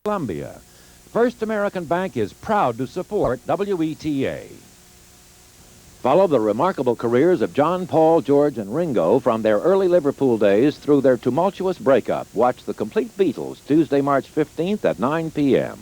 Columbia. First American Bank is proud to support WETA. Follow the remarkable careers of John, Paul, George, and Ringo from their early Liverpool days through their tumultuous breakup. Watch the Compleat Beatles, Tuesday, March 15th at 9 p.m.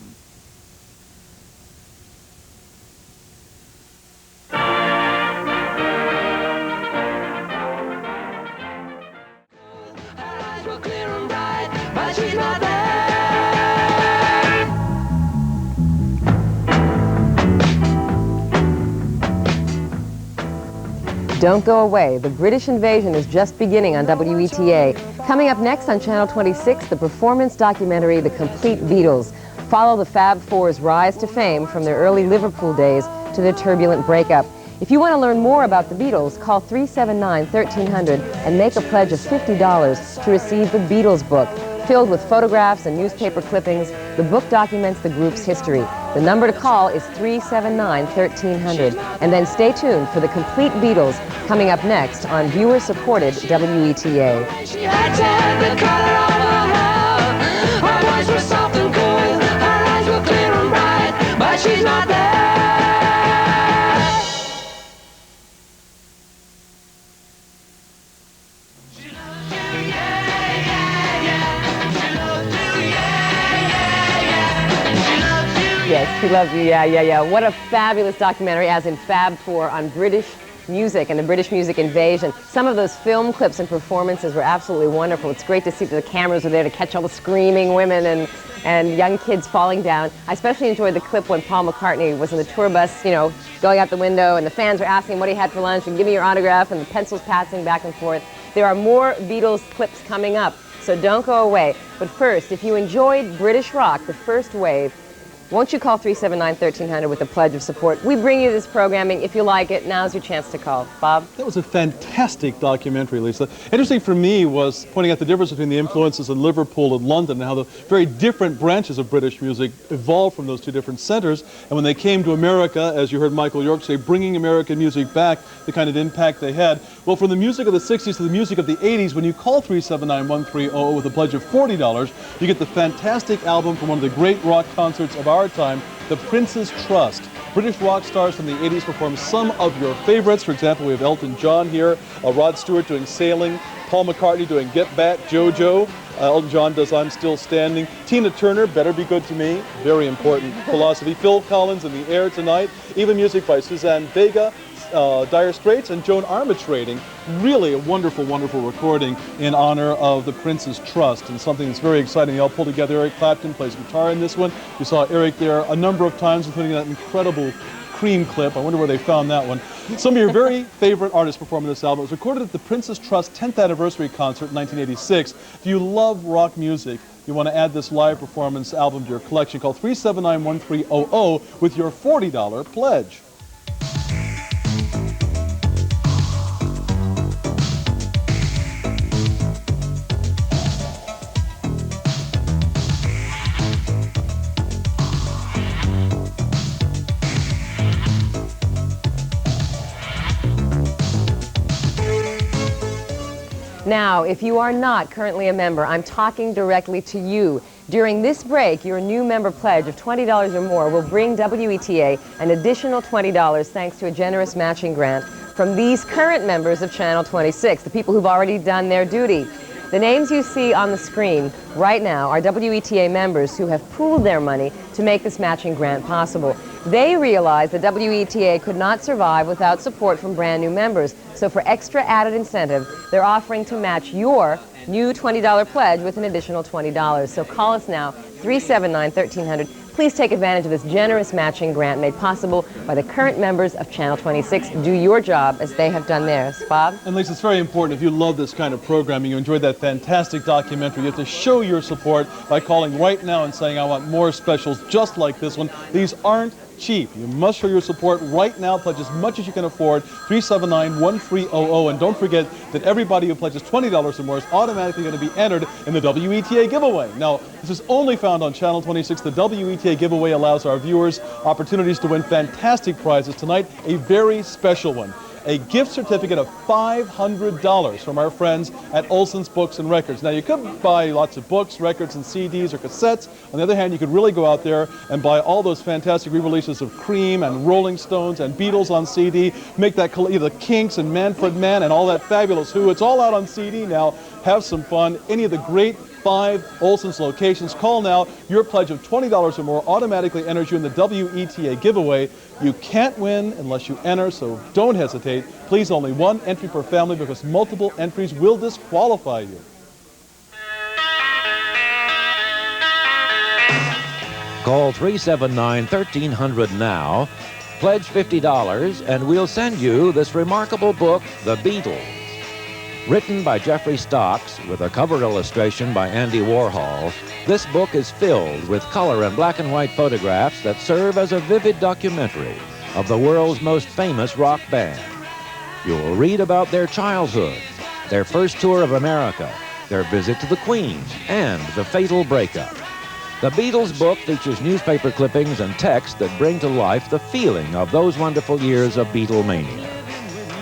Don't go away. The British invasion is just beginning on WETA. Coming up next on Channel 26, the performance documentary, The Compleat Beatles. Follow the Fab Four's rise to fame from their early Liverpool days to their turbulent breakup. If you want to learn more about the Beatles, call 379-1300 and make a pledge of $50 to receive the Beatles book. Filled with photographs and newspaper clippings, the book documents the group's history. The number to call is 379-1300. And then stay tuned for the Compleat Beatles coming up next on viewer-supported WETA. She had the color of her hair. Her voice was soft and cool. Her eyes were clear and bright, but she's not there. Yes, he loves you, yeah. What a fabulous documentary, as in Fab Four, on British music and the British music invasion. Some of those film clips and performances were absolutely wonderful. It's great to see that the cameras were there to catch all the screaming women and young kids falling down. I especially enjoyed the clip when Paul McCartney was in the tour bus, you know, going out the window, and the fans were asking what he had for lunch and give me your autograph, and the pencils passing back and forth. There are more Beatles clips coming up, so don't go away. But first, if you enjoyed British rock, the first wave, won't you call 379-1300 with a pledge of support? We bring you this programming. If you like it, now's your chance to call. Bob? That was a fantastic documentary, Lisa. Interesting for me was pointing out the difference between the influences in Liverpool and London and how the very different branches of British music evolved from those two different centers. And when they came to America, as you heard Michael York say, bringing American music back, the kind of impact they had. Well, from the music of the 60s to the music of the 80s, when you call 379-1300 with a pledge of $40, you get the fantastic album from one of the great rock concerts of our time, The Prince's Trust. British rock stars from the 80s perform some of your favorites. For example, we have Elton John here, Rod Stewart doing Sailing, Paul McCartney doing Get Back, JoJo, Elton John does I'm Still Standing, Tina Turner, Better Be Good to Me, very important philosophy, Phil Collins, In the Air Tonight, even music by Suzanne Vega, Dire Straits, and Joan Armatrading. Really a wonderful, wonderful recording in honor of the Prince's Trust, and something that's very exciting. They all pulled together. Eric Clapton plays guitar in this one. You saw Eric there a number of times, including that incredible Cream clip. I wonder where they found that one. Some of your very favorite artists performing this album. It was recorded at the Prince's Trust 10th anniversary concert in 1986. If you love rock music, you want to add this live performance album to your collection, call 379-1300 with your $40 pledge. Now, if you are not currently a member, I'm talking directly to you. During this break, your new member pledge of $20 or more will bring WETA an additional $20 thanks to a generous matching grant from these current members of Channel 26, the people who've already done their duty. The names you see on the screen right now are WETA members who have pooled their money to make this matching grant possible. They realize that WETA could not survive without support from brand new members. So for extra added incentive, they're offering to match your new $20 pledge with an additional $20. So call us now, 379-1300. Please take advantage of this generous matching grant made possible by the current members of Channel 26. Do your job as they have done theirs. Bob? And Lisa, it's very important if you love this kind of programming, you enjoyed that fantastic documentary, you have to show your support by calling right now and saying, I want more specials just like this one. These aren't cheap. You must show your support right now. Pledge as much as you can afford, 379-1300. And don't forget that everybody who pledges $20 or more is automatically going to be entered in the WETA giveaway. Now, this is only found on Channel 26. The WETA giveaway allows our viewers opportunities to win fantastic prizes. Tonight, a very special one. a gift certificate of $500 from our friends at Olson's Books and Records. Now, you could buy lots of books, records, and CDs or cassettes. On the other hand, you could really go out there and buy all those fantastic re-releases of Cream and Rolling Stones and Beatles on CD, make that the Kinks and Manfred Mann and all that fabulous Who. It's all out on CD now. Have some fun. Any of the great 5 Olson's locations. Call now. Your pledge of $20 or more automatically enters you in the WETA giveaway. You can't win unless you enter, so don't hesitate. Please, only one entry per family because multiple entries will disqualify you. Call 379-1300 now, pledge $50, and we'll send you this remarkable book, The Beatles. Written by Jeffrey Stocks with a cover illustration by Andy Warhol, this book is filled with color and black and white photographs that serve as a vivid documentary of the world's most famous rock band. You'll read about their childhood, their first tour of America, their visit to the Queen, and the fatal breakup. The Beatles book features newspaper clippings and text that bring to life the feeling of those wonderful years of Beatlemania.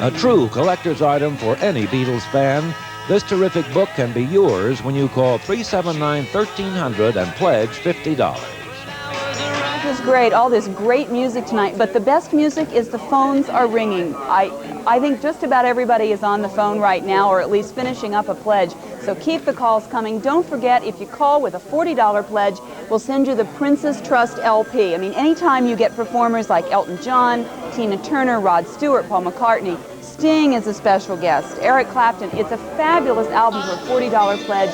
A true collector's item for any Beatles fan, this terrific book can be yours when you call 379-1300 and pledge $50. It was great, all this great music tonight, but the best music is the phones are ringing. I think just about everybody is on the phone right now, or at least finishing up a pledge. So keep the calls coming. Don't forget, if you call with a $40 pledge, we'll send you the Princess Trust LP. I mean, anytime you get performers like Elton John, Tina Turner, Rod Stewart, Paul McCartney, Sting is a special guest, Eric Clapton. It's a fabulous album for a $40 pledge.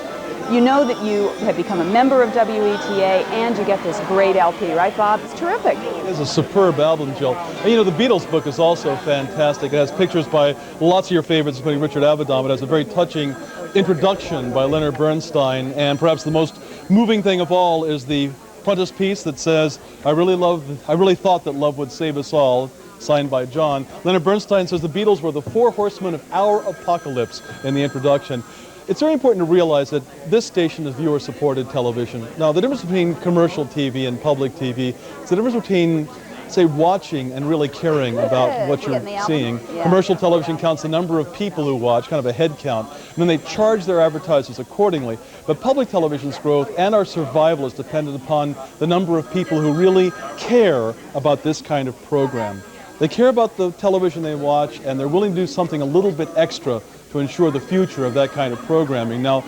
You know that you have become a member of WETA and you get this great LP, right, Bob? It's terrific. It's a superb album, Jill. And you know, the Beatles book is also fantastic. It has pictures by lots of your favorites, including Richard Avedon. It has a very touching introduction by Leonard Bernstein, and perhaps the most moving thing of all is the frontispiece that says, I really thought that love would save us all, signed by John. Leonard Bernstein says the Beatles were the 4 horsemen of our apocalypse in the introduction. It's very important to realize that this station is viewer-supported television. Now, the difference between commercial TV and public TV is the difference between, say, watching and really caring about what you're seeing. Yeah. Commercial television counts the number of people who watch, kind of a head count, and then they charge their advertisers accordingly. But public television's growth and our survival is dependent upon the number of people who really care about this kind of program. They care about the television they watch, and they're willing to do something a little bit extra to ensure the future of that kind of programming. Now,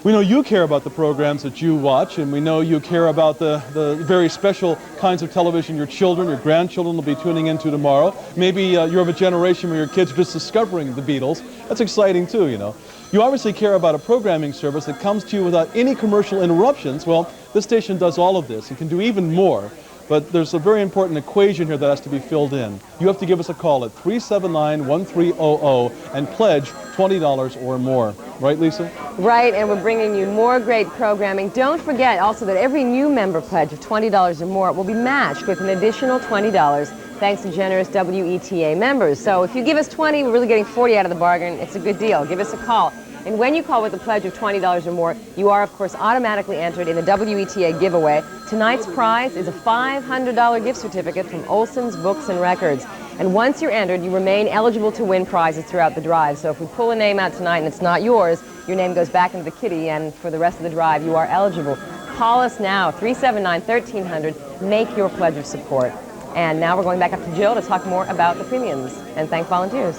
we know you care about the programs that you watch, and we know you care about the very special kinds of television your children, your grandchildren will be tuning into tomorrow. Maybe you're of a generation where your kids are just discovering the Beatles. That's exciting too, you know. You obviously care about a programming service that comes to you without any commercial interruptions. Well, this station does all of this and can do even more. But there's a very important equation here that has to be filled in. You have to give us a call at 379-1300 and pledge $20 or more. Right, Lisa? Right, and we're bringing you more great programming. Don't forget also that every new member pledge of $20 or more will be matched with an additional $20 thanks to generous WETA members. So if you give us 20, we're really getting 40 out of the bargain. It's a good deal. Give us a call. And when you call with a pledge of $20 or more, you are, of course, automatically entered in the WETA giveaway. Tonight's prize is a $500 gift certificate from Olson's Books and Records. And once you're entered, you remain eligible to win prizes throughout the drive. So if we pull a name out tonight and it's not yours, your name goes back into the kitty, and for the rest of the drive, you are eligible. Call us now, 379-1300. Make your pledge of support. And now we're going back up to Jill to talk more about the premiums and thank volunteers.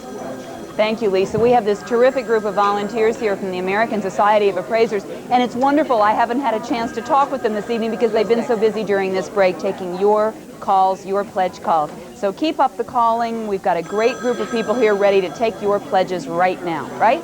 Thank you, Lisa. We have this terrific group of volunteers here from the American Society of Appraisers, and it's wonderful. I haven't had a chance to talk with them this evening because they've been so busy during this break taking your calls, your pledge calls. So keep up the calling. We've got a great group of people here ready to take your pledges right now, right?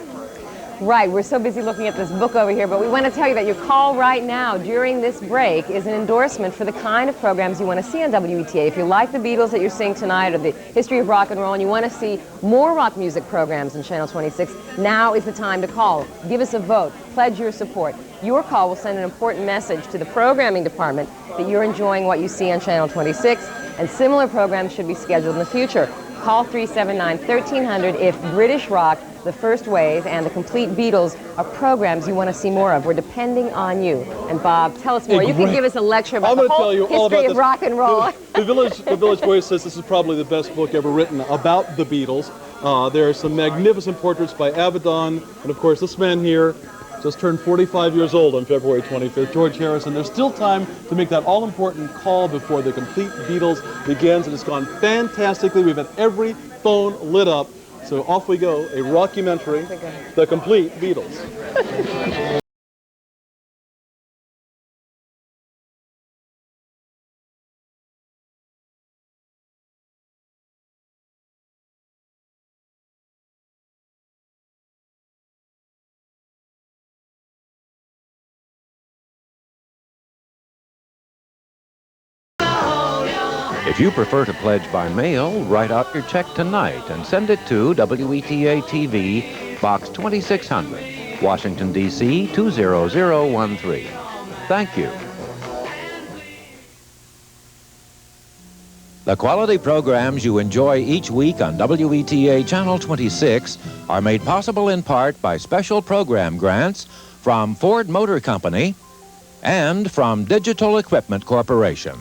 Right, we're so busy looking at this book over here, but we want to tell you that your call right now during this break is an endorsement for the kind of programs you want to see on WETA. If you like the Beatles that you're seeing tonight or the history of rock and roll and you want to see more rock music programs on Channel 26, now is the time to call. Give us a vote. Pledge your support. Your call will send an important message to the programming department that you're enjoying what you see on Channel 26, and similar programs should be scheduled in the future. Call 379-1300 if British rock, the First Wave, and the Compleat Beatles are programs you want to see more of. We're depending on you. And Bob, tell us more. You can give us a lecture about the whole history of rock and roll. The Village Voice says this is probably the best book ever written about the Beatles. There are some magnificent portraits by Abaddon, and of course this man here just turned 45 years old on February 25th, George Harrison. There's still time to make that all-important call before the Compleat Beatles begins, and it's gone fantastically. We've had every phone lit up, so off we go, a rockumentary, The Compleat Beatles. If you prefer to pledge by mail, write out your check tonight and send it to WETA-TV, Box 2600, Washington, D.C. 20013. Thank you. The quality programs you enjoy each week on WETA Channel 26 are made possible in part by special program grants from Ford Motor Company and from Digital Equipment Corporation.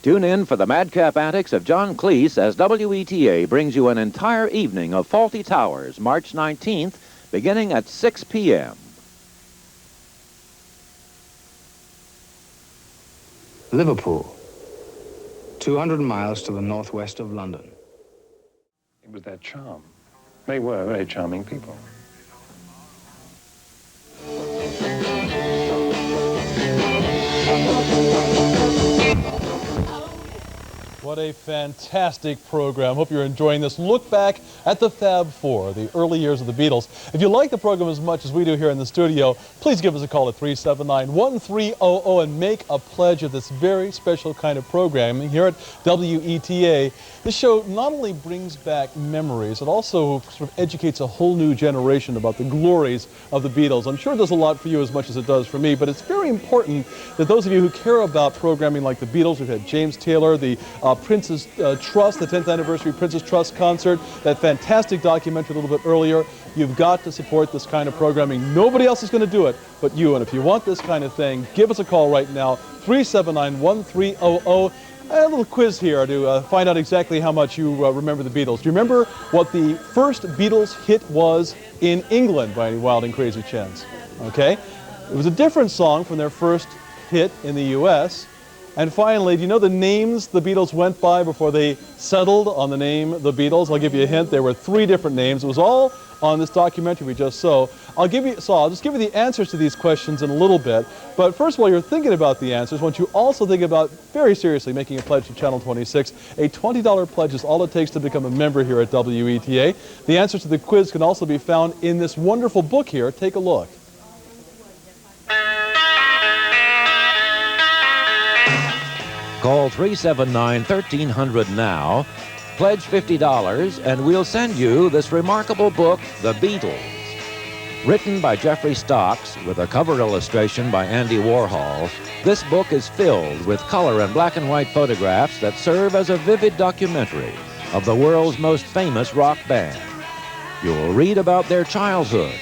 Tune in for the madcap antics of John Cleese as WETA brings you an entire evening of Fawlty Towers, March 19th, beginning at 6 p.m. Liverpool, 200 miles to the northwest of London. It was their charm. They were very charming people. What a fantastic program. Hope you're enjoying this look back at the Fab Four, the early years of the Beatles. If you like the program as much as we do here in the studio, please give us a call at 379-1300 and make a pledge of this very special kind of programming here at WETA. This show not only brings back memories, it also sort of educates a whole new generation about the glories of the Beatles. I'm sure it does a lot for you as much as it does for me, but it's very important that those of you who care about programming like the Beatles, we've had James Taylor, the Prince's Trust, the 10th anniversary Prince's Trust concert, that fantastic documentary a little bit earlier. You've got to support this kind of programming. Nobody else is going to do it but you. And if you want this kind of thing, give us a call right now, 379-1300. A little quiz here to find out exactly how much you remember the Beatles. Do you remember what the first Beatles hit was in England by any wild and crazy chance? Okay. It was a different song from their first hit in the U.S. And finally, do you know the names the Beatles went by before they settled on the name The Beatles? I'll give you a hint. There were 3 different names. It was all on this documentary we just saw. I'll just give you the answers to these questions in a little bit. But first, while you're thinking about the answers, I want you also think about, very seriously, making a pledge to Channel 26. A $20 pledge is all it takes to become a member here at WETA. The answers to the quiz can also be found in this wonderful book here. Take a look. Call 379-1300 now, pledge $50, and we'll send you this remarkable book, The Beatles. Written by Jeffrey Stocks with a cover illustration by Andy Warhol, this book is filled with color and black and white photographs that serve as a vivid documentary of the world's most famous rock band. You'll read about their childhood,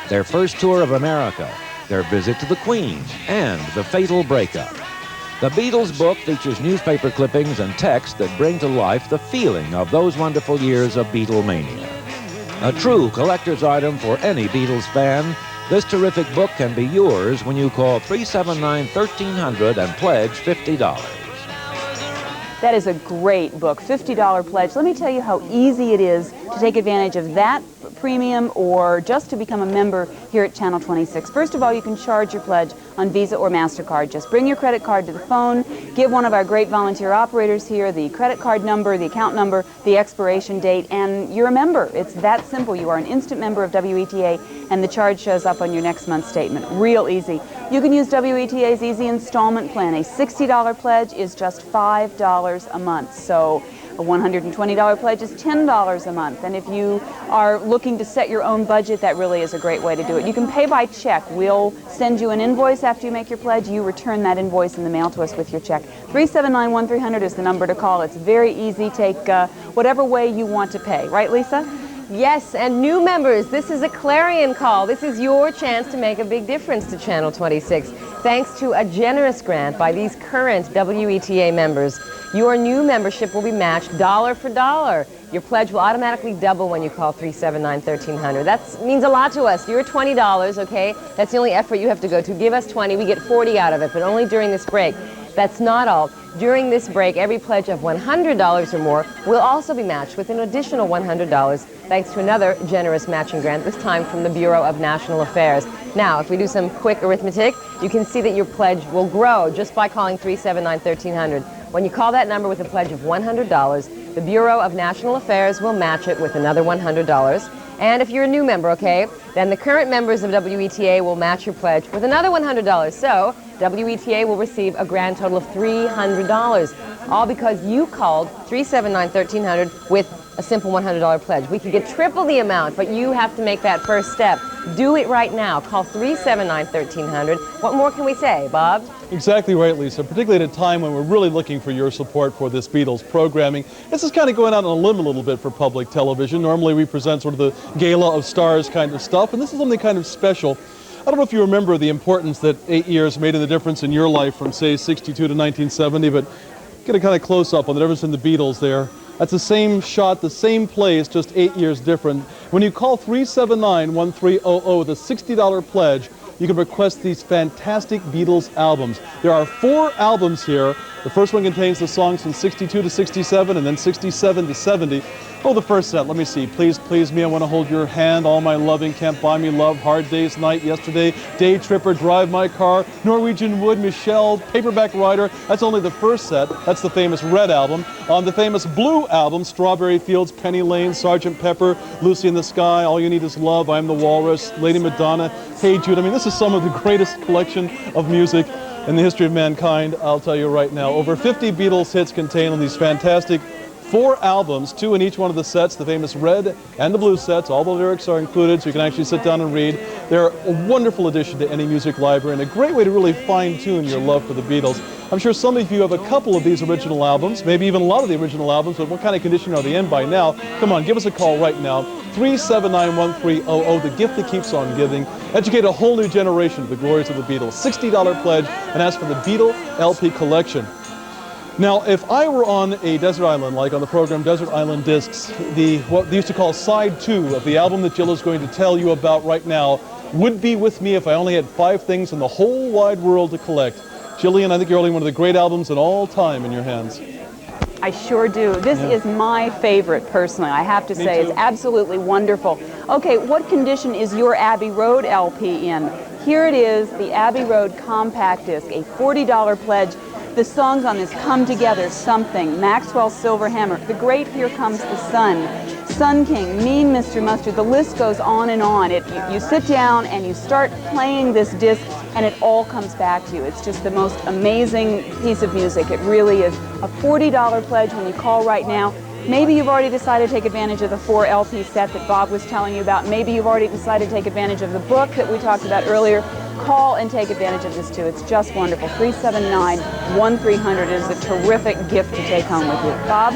their first tour of America, their visit to the Queen, and the fatal breakup. The Beatles book features newspaper clippings and text that bring to life the feeling of those wonderful years of Beatlemania. A true collector's item for any Beatles fan, this terrific book can be yours when you call 379-1300 and pledge $50. That is a great book, $50 pledge. Let me tell you how easy it is to take advantage of that premium or just to become a member here at Channel 26. First of all, you can charge your pledge on Visa or MasterCard. Just bring your credit card to the phone, give one of our great volunteer operators here the credit card number, the account number, the expiration date, and you're a member. It's that simple. You are an instant member of WETA, and the charge shows up on your next month's statement. Real easy. You can use WETA's easy installment plan. A $60 pledge is just $5 a month. So a $120 pledge is $10 a month. And if you are looking to set your own budget, that really is a great way to do it. You can pay by check. We'll send you an invoice after you make your pledge. You return that invoice in the mail to us with your check. 379-1300 is the number to call. It's very easy. Take whatever way you want to pay. Right, Lisa? Yes, and new members, this is a clarion call. This is your chance to make a big difference to Channel 26. Thanks to a generous grant by these current WETA members, your new membership will be matched dollar for dollar. Your pledge will automatically double when you call 379-1300. That means a lot to us. You're $20, okay? That's the only effort you have to go to. Give us 20, we get 40 out of it, but only during this break. That's not all. During this break, every pledge of $100 or more will also be matched with an additional $100 thanks to another generous matching grant, this time from the Bureau of National Affairs. Now, if we do some quick arithmetic, you can see that your pledge will grow just by calling 379-1300. When you call that number with a pledge of $100, the Bureau of National Affairs will match it with another $100. And if you're a new member, okay, then the current members of WETA will match your pledge with another $100. So WETA will receive a grand total of $300, all because you called 379-1300 with a simple $100 pledge. We could get triple the amount, but you have to make that first step. Do it right now. Call 379-1300. What more can we say, Bob? Exactly right, Lisa, particularly at a time when we're really looking for your support for this Beatles programming. This is kind of going out on a limb a little bit for public television. Normally we present sort of the gala of stars kind of stuff, and this is something kind of special. I don't know if you remember the importance that 8 years made in the difference in your life from, say, 62 to 1970, but get a kind of close-up on the difference in the Beatles there. That's the same shot, the same place, just 8 years different. When you call 379-1300 with a $60 pledge, you can request these fantastic Beatles albums. There are 4 albums here. The first one contains the songs from 62 to 67 and then 67 to 70. Oh, the first set, let me see. Please, please me, I want to hold your hand. All my loving, can't buy me love. Hard Day's Night, Yesterday, Day Tripper, Drive My Car, Norwegian Wood, Michelle, Paperback Writer. That's only the first set. That's the famous Red album. On the famous Blue album, Strawberry Fields, Penny Lane, Sgt. Pepper, Lucy in the Sky, All You Need Is Love, I'm the Walrus, Lady Madonna, Hey Jude. I mean, this is some of the greatest collection of music in the history of mankind, I'll tell you right now. Over 50 Beatles hits contained on these fantastic 4 albums, 2 in each one of the sets, the famous Red and the Blue sets. All the lyrics are included, so you can actually sit down and read. They're a wonderful addition to any music library and a great way to really fine-tune your love for the Beatles. I'm sure some of you have a couple of these original albums, maybe even a lot of the original albums, but what kind of condition are they in by now? Come on, give us a call right now, 379-1300, the gift that keeps on giving. Educate a whole new generation of the glories of the Beatles. $60 pledge, and ask for the Beatle LP collection. Now, if I were on a desert island, like on the program Desert Island Discs, what they used to call side 2 of the album that Jill is going to tell you about right now would be with me if I only had 5 things in the whole wide world to collect. Jillian, I think you're holding one of the great albums in all time in your hands. I sure do. This is my favorite, personally. I have to say, it's absolutely wonderful. Okay, what condition is your Abbey Road LP in? Here it is, the Abbey Road compact disc, a $40 pledge. The songs on this come together, Something, Maxwell's Silver Hammer, The Great Here Comes the Sun, Sun King, Mean Mr. Mustard, the list goes on and on. You sit down and you start playing this disc and it all comes back to you. It's just the most amazing piece of music. It really is. A $40 pledge when you call right now. Maybe you've already decided to take advantage of the 4 LP set that Bob was telling you about. Maybe you've already decided to take advantage of the book that we talked about earlier. Call and take advantage of this too. It's just wonderful. 379-1300 is a terrific gift to take home with you. Bob?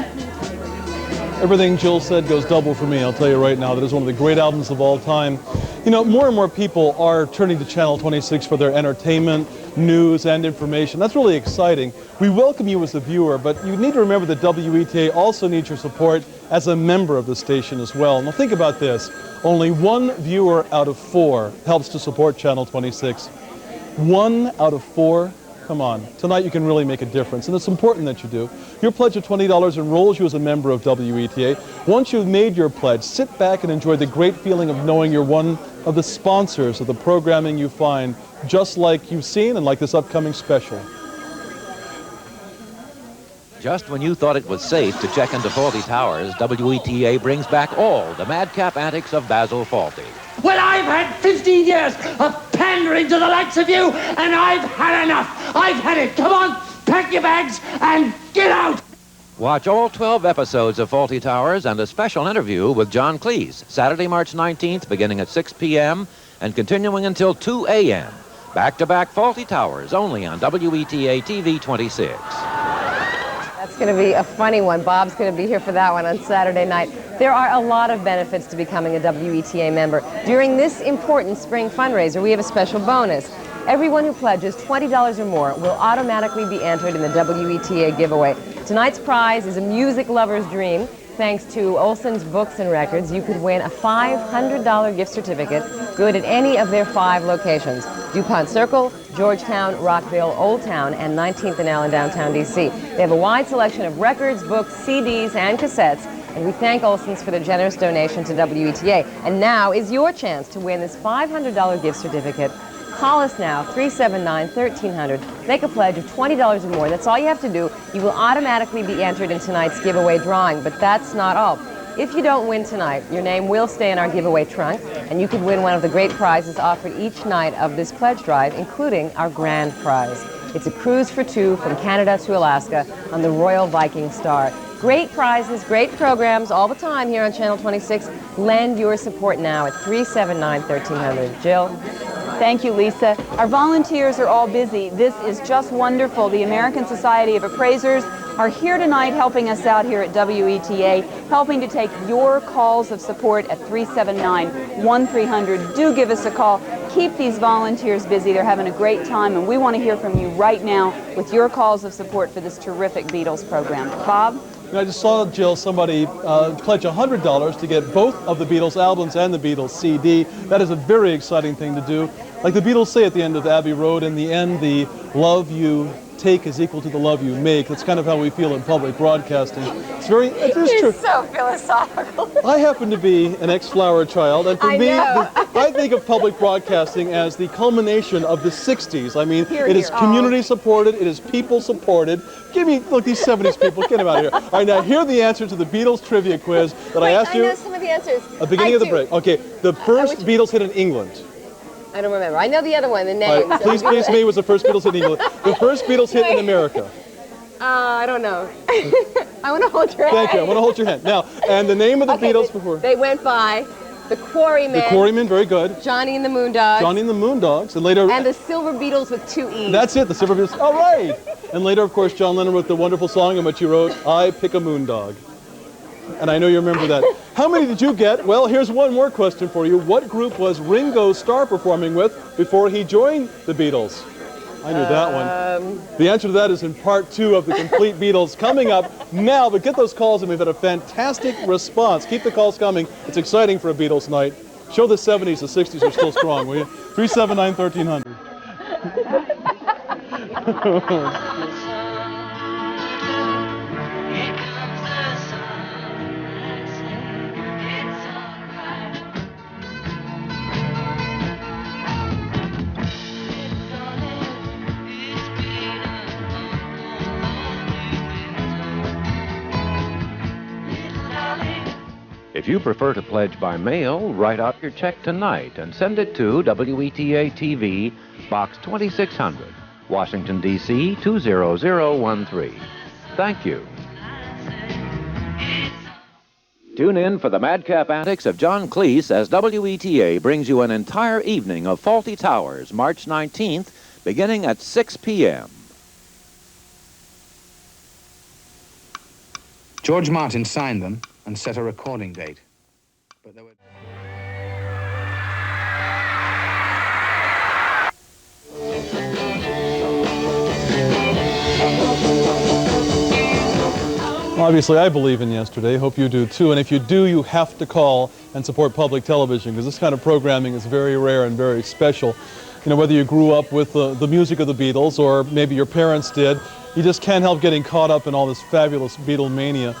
Everything Jill said goes double for me, I'll tell you right now. That is one of the great albums of all time. You know, more and more people are turning to Channel 26 for their entertainment, news, and information. That's really exciting. We welcome you as a viewer, but you need to remember that WETA also needs your support as a member of the station as well. Now think about this. Only 1 viewer out of 4 helps to support Channel 26. 1 out of 4? Come on. Tonight you can really make a difference, and it's important that you do. Your pledge of $20 enrolls you as a member of WETA. Once you've made your pledge, sit back and enjoy the great feeling of knowing you're one of the sponsors of the programming you find, just like you've seen and like this upcoming special. Just when you thought it was safe to check into Fawlty Towers, WETA brings back all the madcap antics of Basil Fawlty. Well, I've had 15 years of pandering to the likes of you, and I've had enough. I've had it. Come on, pack your bags and get out. Watch all 12 episodes of Fawlty Towers and a special interview with John Cleese, Saturday, March 19th, beginning at 6 p.m. and continuing until 2 a.m. Back-to-back Fawlty Towers, only on WETA-TV 26. That's going to be a funny one. Bob's going to be here for that one on Saturday night. There are a lot of benefits to becoming a WETA member. During this important spring fundraiser, we have a special bonus. Everyone who pledges $20 or more will automatically be entered in the WETA giveaway. Tonight's prize is a music lover's dream. Thanks to Olson's Books and Records, you could win a $500 gift certificate, good at any of their 5 locations: DuPont Circle, Georgetown, Rockville, Old Town, and 19th and L in downtown D.C. They have a wide selection of records, books, CDs, and cassettes, and we thank Olson's for their generous donation to WETA. And now is your chance to win this $500 gift certificate. Call us now, 379-1300. Make a pledge of $20 or more. That's all you have to do. You will automatically be entered in tonight's giveaway drawing, but that's not all. If you don't win tonight, your name will stay in our giveaway trunk, and you could win one of the great prizes offered each night of this pledge drive, including our grand prize. It's a cruise for 2 from Canada to Alaska on the Royal Viking Star. Great prizes, great programs all the time here on Channel 26. Lend your support now at 379-1300. Jill? Thank you, Lisa. Our volunteers are all busy. This is just wonderful. The American Society of Appraisers are here tonight helping us out here at WETA, helping to take your calls of support at 379-1300. Do give us a call. Keep these volunteers busy. They're having a great time, and we want to hear from you right now with your calls of support for this terrific Beatles program. Bob? I just saw, Jill, somebody pledge $100 to get both of the Beatles albums and the Beatles CD. That is a very exciting thing to do. Like the Beatles say at the end of Abbey Road, in the end, the love you take is equal to the love you make. That's kind of how we feel in public broadcasting. It's very, it is true. So philosophical. I happen to be an ex-Flower child, and for me, I think of public broadcasting as the culmination of the 60s. I mean, it is community supported, it is people supported. Give me, look, these 70s people, get them out of here. All right, now here are the answers to the Beatles trivia quiz that I asked you. I know some of the answers. At the beginning of the break. Okay, the first Beatles hit in England. I don't remember. I know the other one, the name. Please Please Me was the first Beatles hit in England. The first Beatles hit in America. I don't know. I want to hold your hand. Thank you. I want to hold your hand. Now, and the name of the Beatles before. They went by the Quarrymen. The Quarrymen, very good. Johnny and the Moondogs. Johnny and the Moondogs. And later. And the Silver Beatles with 2 E's. That's it, the Silver Beatles. All right. And later, of course, John Lennon wrote the wonderful song in which he wrote, I Pick a Moondog. And I know you remember that. How many did you get? Well, here's one more question for you. What group was Ringo Starr performing with before he joined the Beatles? I knew that one. The answer to that is in part 2 of the Compleat Beatles coming up now. But get those calls, and we've had a fantastic response. Keep the calls coming. It's exciting for a Beatles night. Show the 70s, the 60s are still strong, will you? 379-1300. If you prefer to pledge by mail, write out your check tonight and send it to WETA-TV, Box 2600, Washington, D.C. 20013. Thank you. Tune in for the madcap antics of John Cleese as WETA brings you an entire evening of Fawlty Towers, March 19th, beginning at 6 p.m. George Martin signed them and set a recording date. But there were... Obviously, I believe in yesterday. Hope you do too. And if you do, you have to call and support public television, because this kind of programming is very rare and very special. You know, whether you grew up with the music of the Beatles or maybe your parents did, you just can't help getting caught up in all this fabulous Beatlemania.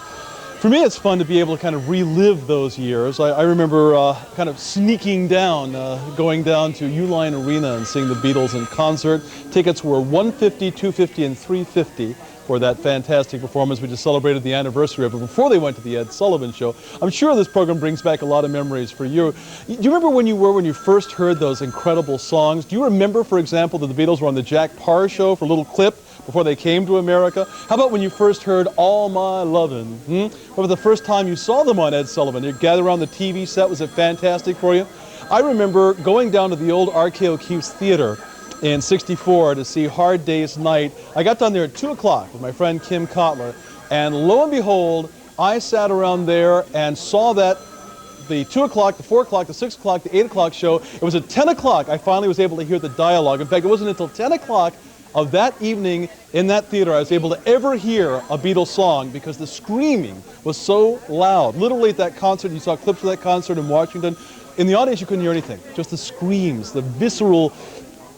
For me, it's fun to be able to kind of relive those years. I remember kind of sneaking down, going down to Uline Arena and seeing the Beatles in concert. Tickets were $150, $250, and $350 for that fantastic performance. We just celebrated the anniversary of it before they went to the Ed Sullivan Show. I'm sure this program brings back a lot of memories for you. Do you remember when you first heard those incredible songs? Do you remember, for example, that the Beatles were on the Jack Parr Show for a little clip before they came to America? How about when you first heard All My Lovin'? What about the first time you saw them on Ed Sullivan? You gathered around the TV set. Was it fantastic for you? I remember going down to the old RK O'Keefe's Theater in '64 to see Hard Day's Night. I got down there at 2 o'clock with my friend Kim Kotler, and lo and behold, I sat around there and saw that the 2 o'clock, the 4 o'clock, the 6 o'clock, the 8 o'clock show. It was at 10 o'clock I finally was able to hear the dialogue. In fact, it wasn't until 10 o'clock of that evening in that theater I was able to ever hear a Beatles song because the screaming was so loud. Literally at that concert, you saw clips of that concert in Washington. In the audience, you couldn't hear anything. Just the screams, the visceral,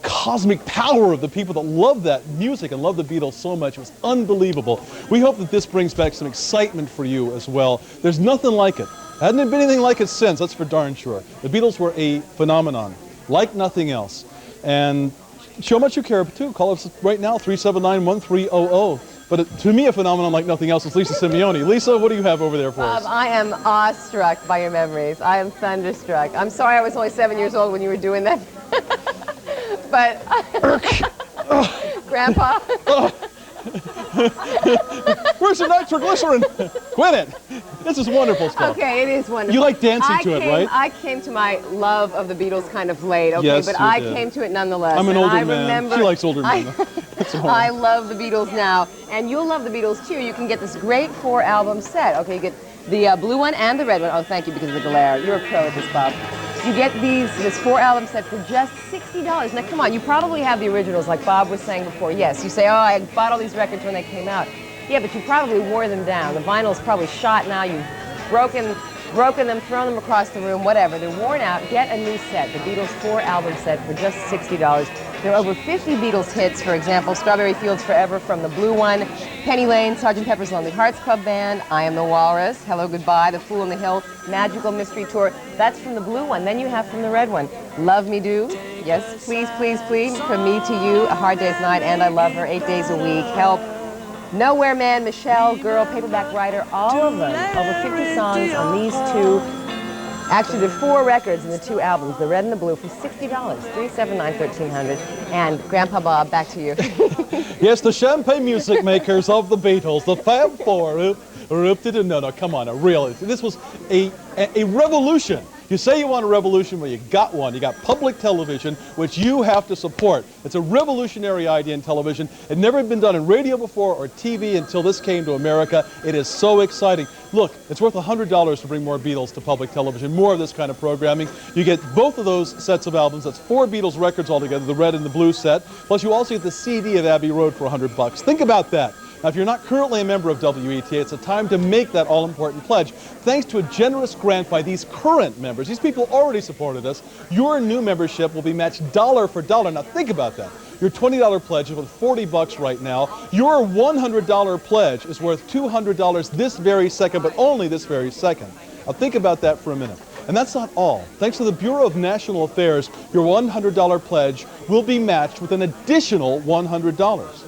cosmic power of the people that love that music and love the Beatles so much. It was unbelievable. We hope that this brings back some excitement for you as well. There's nothing like it. Hasn't been anything like it since, that's for darn sure. The Beatles were a phenomenon, like nothing else. And show how much you care, too. Call us right now, 379-1300. But to me, a phenomenon like nothing else is Lisa Simeone. Lisa, what do you have over there for us? I am awestruck by your memories. I am thunderstruck. I'm sorry I was only 7 years old when you were doing that. But, Grandpa. Where's the nitroglycerin? Quit it. This is wonderful stuff. Okay, it is wonderful. You like dancing to it, right? I came to my love of the Beatles kind of late, okay? Yes, but you I did. came to it nonetheless. I'm an and older I man. Remember, She likes older men. I love the Beatles now, and you'll love the Beatles too. You can get this great 4-album set. Okay, you get the blue one and the red one. Oh, thank you, because of the glare. You're a pro at this, Bob. You get this 4-album set for just $60. Now, come on, you probably have the originals, like Bob was saying before. Yes, you say, oh, I bought all these records when they came out. Yeah, but you probably wore them down. The vinyl's probably shot now. You've broken them, thrown them across the room, whatever. They're worn out. Get a new set, the Beatles 4-album set for just $60. There are over 50 Beatles hits, for example, Strawberry Fields Forever from the blue one, Penny Lane, Sgt. Pepper's Lonely Hearts Club Band, I Am the Walrus, Hello Goodbye, The Fool on the Hill, Magical Mystery Tour. That's from the blue one. Then you have from the red one, Love Me Do, Yes, Please, Please, Please, From Me to You, A Hard Day's Night, And I Love Her, 8 Days a Week, Help, Nowhere Man, Michelle, Girl, Paperback Writer, all of them. Over 50 songs on these two. Actually, there are 4 records in the 2 albums, the red and the blue, for $60, $379-1300. And Grandpa Bob, back to you. Yes, the champagne music makers of the Beatles, the Fab Four. No, come on, really. This was a revolution. You say you want a revolution, well, you got one. You got public television, which you have to support. It's a revolutionary idea in television. It had never been done in radio before or TV until this came to America. It is so exciting. Look, it's worth $100 to bring more Beatles to public television, more of this kind of programming. You get both of those sets of albums. That's 4 Beatles records altogether, the red and the blue set. Plus, you also get the CD of Abbey Road for $100. Think about that. Now, if you're not currently a member of WETA, it's a time to make that all-important pledge. Thanks to a generous grant by these current members, these people already supported us, your new membership will be matched dollar for dollar. Now, think about that. Your $20 pledge is worth $40 right now. Your $100 pledge is worth $200 this very second, but only this very second. Now, think about that for a minute. And that's not all. Thanks to the Bureau of National Affairs, your $100 pledge will be matched with an additional $100.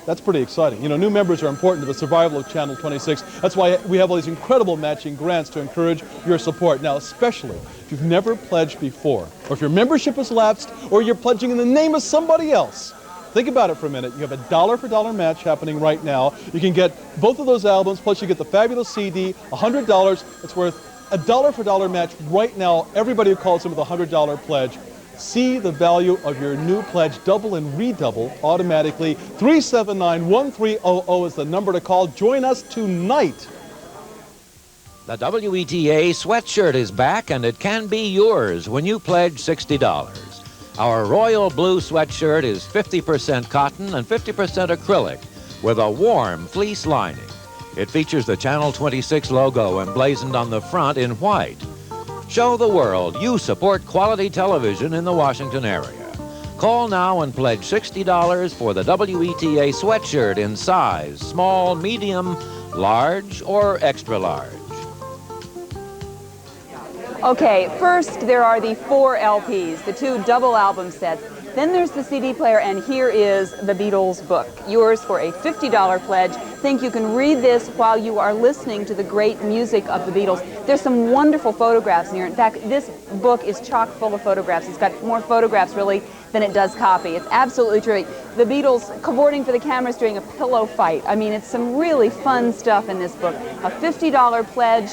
That's pretty exciting. You know, new members are important to the survival of Channel 26. That's why we have all these incredible matching grants to encourage your support. Now, especially if you've never pledged before, or if your membership has lapsed, or you're pledging in the name of somebody else. Think about it for a minute. You have a dollar-for-dollar match happening right now. You can get both of those albums, plus you get the fabulous CD, $100. It's worth a dollar-for-dollar match right now. Everybody who calls in with a $100 pledge. See the value of your new pledge double and redouble automatically. 379-1300 is the number to call. Join us tonight. The WETA sweatshirt is back, and it can be yours when you pledge $60. Our royal blue sweatshirt is 50% cotton and 50% acrylic with a warm fleece lining. It features the Channel 26 logo emblazoned on the front in white. Show the world you support quality television in the Washington area. Call now and pledge $60 for the WETA sweatshirt in size small, medium, large, or extra large. Okay, first there are the 4 LPs, the 2 double album sets. Then there's the CD player, and here is the Beatles book, yours for a $50 pledge. Think you can read this while you are listening to the great music of the Beatles. There's some wonderful photographs in here. In fact, this book is chock full of photographs. It's got more photographs, really, than it does copy. It's absolutely terrific. The Beatles cavorting for the cameras during a pillow fight. I mean, it's some really fun stuff in this book. A $50 pledge.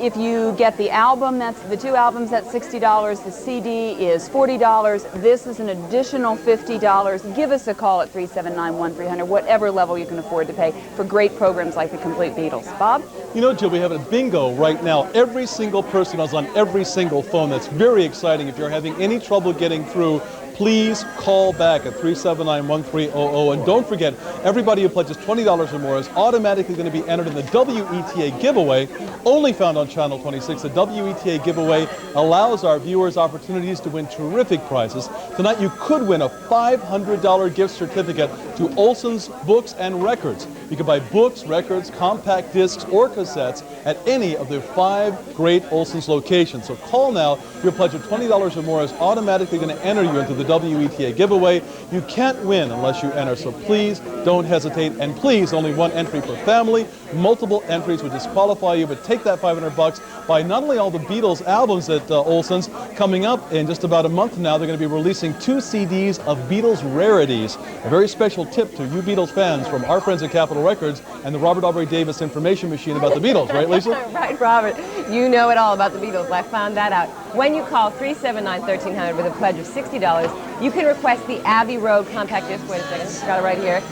If you get the album, that's the 2 albums, that's $60. The CD is $40. This is an additional $50. Give us a call at 379-1300, whatever level you can afford to pay for great programs like the Compleat Beatles. Bob? You know, Jill, we have a bingo right now. Every single person is on every single phone. That's very exciting. If you're having any trouble getting through, please call back at 379-1300. And don't forget, everybody who pledges $20 or more is automatically going to be entered in the WETA giveaway, only found on Channel 26. The WETA giveaway allows our viewers opportunities to win terrific prizes. Tonight, you could win a $500 gift certificate to Olson's Books and Records. You can buy books, records, compact discs, or cassettes at any of their 5 great Olson's locations. So call now. Your pledge of $20 or more is automatically going to enter you into the WETA giveaway. You can't win unless you enter, so please don't hesitate. And please, only 1 entry per family. Multiple entries would disqualify you, but take that $500. Buy not only all the Beatles albums at Olson's. Coming up in just about a month now, they're going to be releasing 2 CDs of Beatles rarities. A very special tip to you Beatles fans from our friends at Capitol Records and the Robert Aubrey Davis information machine about the Beatles, right, Lisa? Right, Robert. You know it all about the Beatles. I found that out. When you call 379-1300 with a pledge of $60, you can request the Abbey Road compact disc. Wait a second, got it right here.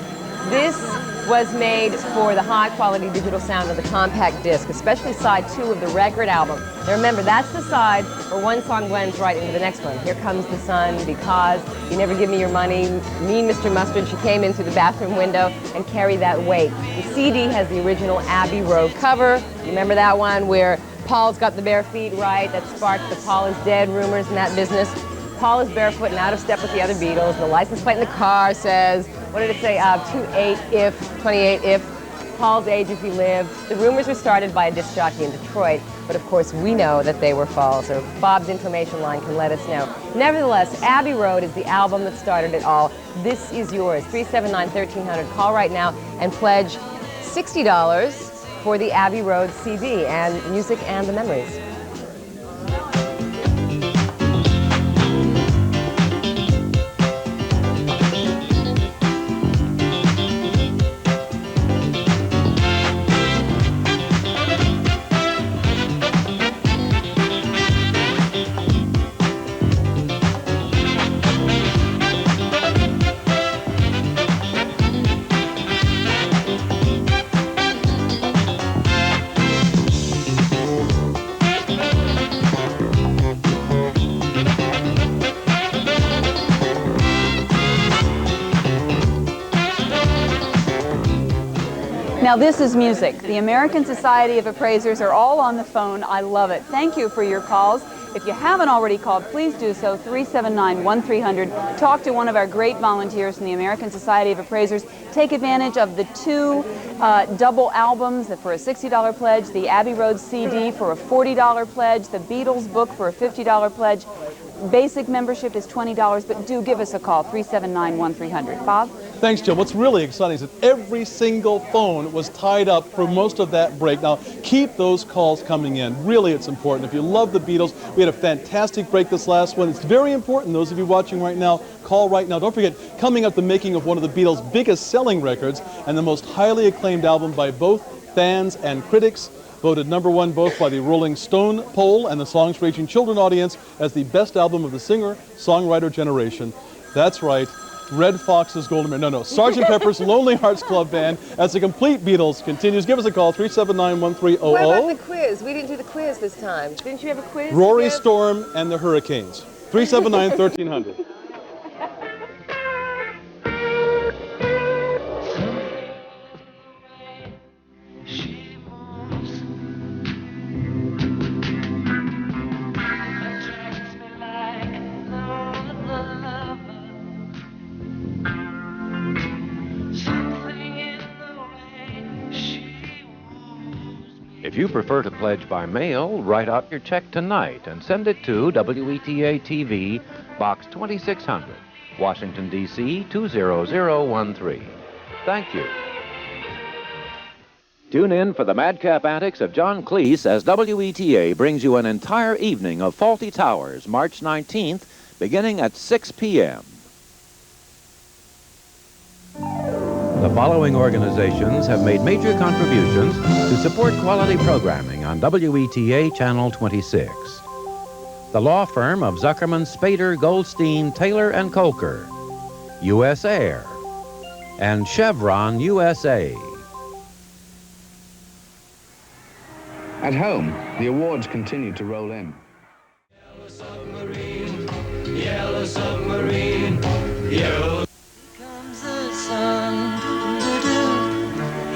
This was made for the high-quality digital sound of the compact disc, especially side 2 of the record album. Now remember, that's the side where one song blends right into the next one. Here Comes the Sun, Because, You Never Give Me Your Money, Mean Mr. Mustard, She Came In Through the Bathroom Window, and Carry That Weight. The CD has the original Abbey Road cover. You remember that one where Paul's got the bare feet, right? That sparked the Paul is dead rumors in that business. Paul is barefoot and out of step with the other Beatles. The license plate in the car says, what did it say? 28 if. Paul's age if he lived. The rumors were started by a disc jockey in Detroit, but of course we know that they were false, or Bob's information line can let us know. Nevertheless, Abbey Road is the album that started it all. This is yours. 379-1300. Call right now and pledge $60 for the Abbey Road CD and music and the memories. Now this is music. The American Society of Appraisers are all on the phone. I love it. Thank you for your calls. If you haven't already called, please do so. 379-1300. Talk to one of our great volunteers from the American Society of Appraisers. Take advantage of the 2 double albums for a $60 pledge, the Abbey Road CD for a $40 pledge, the Beatles book for a $50 pledge. Basic membership is $20, but do give us a call, 379-1300. Bob? Thanks, Jill. What's really exciting is that every single phone was tied up for most of that break. Now, keep those calls coming in. Really, it's important. If you love the Beatles, we had a fantastic break this last one. It's very important. Those of you watching right now, call right now. Don't forget, coming up, the making of one of the Beatles' biggest selling records and the most highly acclaimed album by both fans and critics. Voted #1 both by the Rolling Stone poll and the Songs for Aging Children audience as the best album of the singer-songwriter generation. That's right. Red Fox's Golden Mare. No. Sgt. Pepper's Lonely Hearts Club Band as the Compleat Beatles continues. Give us a call, 379-1300. What about the quiz? We didn't do the quiz this time. Didn't you have a quiz? Rory Storm and the Hurricanes. 379-1300. If you prefer to pledge by mail, write out your check tonight and send it to WETA-TV, Box 2600, Washington, D.C. 20013. Thank you. Tune in for the madcap antics of John Cleese as WETA brings you an entire evening of Fawlty Towers, March 19th, beginning at 6 p.m. The following organizations have made major contributions to support quality programming on WETA Channel 26. The law firm of Zuckerman, Spader, Goldstein, Taylor, and Coker, U.S. Air, and Chevron USA. At home, the awards continue to roll in. Yellow submarine, yellow submarine, yellow. Here comes the sun,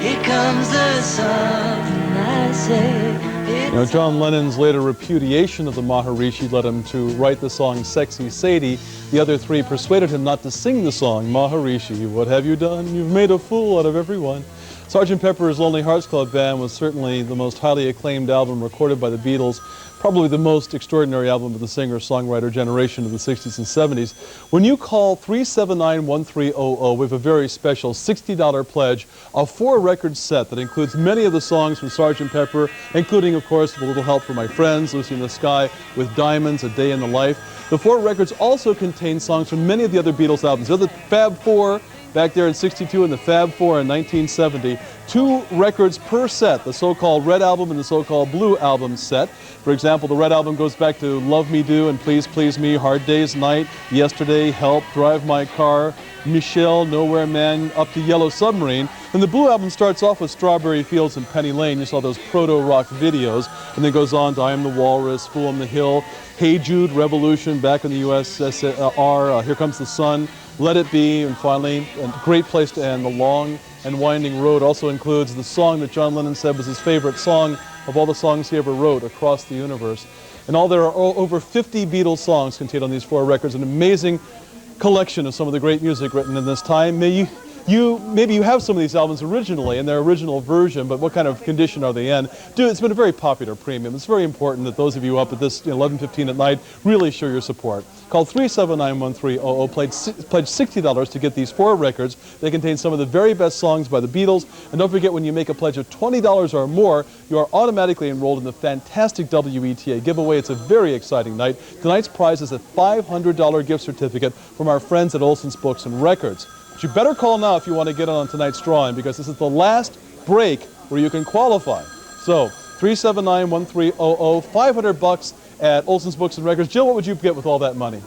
here comes the sun, and I say. You know, John Lennon's later repudiation of the Maharishi led him to write the song Sexy Sadie. The other three persuaded him not to sing the song, Maharishi, what have you done? You've made a fool out of everyone. Sgt. Pepper's Lonely Hearts Club Band was certainly the most highly acclaimed album recorded by the Beatles, probably the most extraordinary album of the singer-songwriter generation of the 60s and 70s. When you call 379-1300, we have a very special $60 pledge, a 4-record set that includes many of the songs from Sgt. Pepper, including, of course, with a little help from my friends, Lucy in the Sky, with Diamonds, A Day in the Life. The 4 records also contain songs from many of the other Beatles albums. They're the Fab Four, back there in '62, and the Fab Four in 1970. 2 records per set, the so-called Red Album and the so-called Blue Album set. For example, the Red Album goes back to Love Me Do and Please Please Me, Hard Day's Night, Yesterday, Help, Drive My Car, Michelle, Nowhere Man, up to Yellow Submarine. And the Blue Album starts off with Strawberry Fields and Penny Lane. You saw those proto-rock videos. And then goes on to I Am the Walrus, Fool on the Hill, Hey Jude, Revolution, back in the USSR, Here Comes the Sun, Let It Be, and finally, a great place to end, The Long and Winding Road. Also includes the song that John Lennon said was his favorite song of all the songs he ever wrote, Across the Universe. In all, there are over 50 Beatles songs contained on these 4 records, an amazing collection of some of the great music written in this time. Maybe you have some of these albums originally in their original version, but what kind of condition are they in? It's been a very popular premium. It's very important that those of you up at this 11:15 at night really show your support. Call 379-1300, pledge $60 to get these 4 records. They contain some of the very best songs by the Beatles. And don't forget, when you make a pledge of $20 or more, you are automatically enrolled in the fantastic WETA giveaway. It's a very exciting night. Tonight's prize is a $500 gift certificate from our friends at Olson's Books and Records. But you better call now if you want to get on tonight's drawing, because this is the last break where you can qualify. So, 379-1300, $500 at Olson's Books and Records. Jill, what would you get with all that money?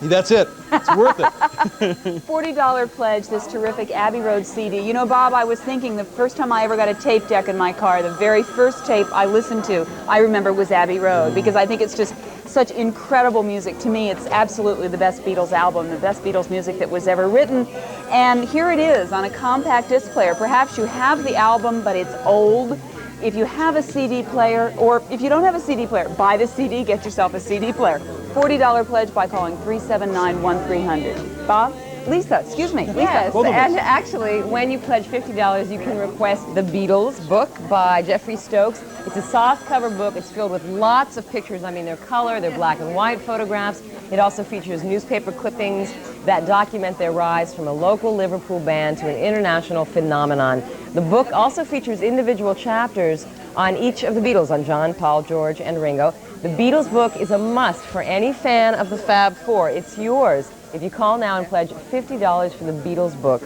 That's it. It's worth it. $40 pledge, this terrific Abbey Road CD. You know, Bob, I was thinking the first time I ever got a tape deck in my car, the very first tape I listened to, I remember, was Abbey Road, because I think it's just such incredible music. To me, it's absolutely the best Beatles album, the best Beatles music that was ever written. And here it is on a compact disc player. Perhaps you have the album, but it's old. If you have a CD player, or if you don't have a CD player, buy the CD, get yourself a CD player. $40 pledge by calling 379-1300. Bob? Lisa, excuse me. Yes, and actually, when you pledge $50, you can request the Beatles book by Jeffrey Stokes. It's a soft cover book. It's filled with lots of pictures. I mean, they're color, they're black and white photographs. It also features newspaper clippings that document their rise from a local Liverpool band to an international phenomenon. The book also features individual chapters on each of the Beatles, on John, Paul, George, and Ringo. The Beatles book is a must for any fan of the Fab Four. It's yours if you call now and pledge $50 for the Beatles book.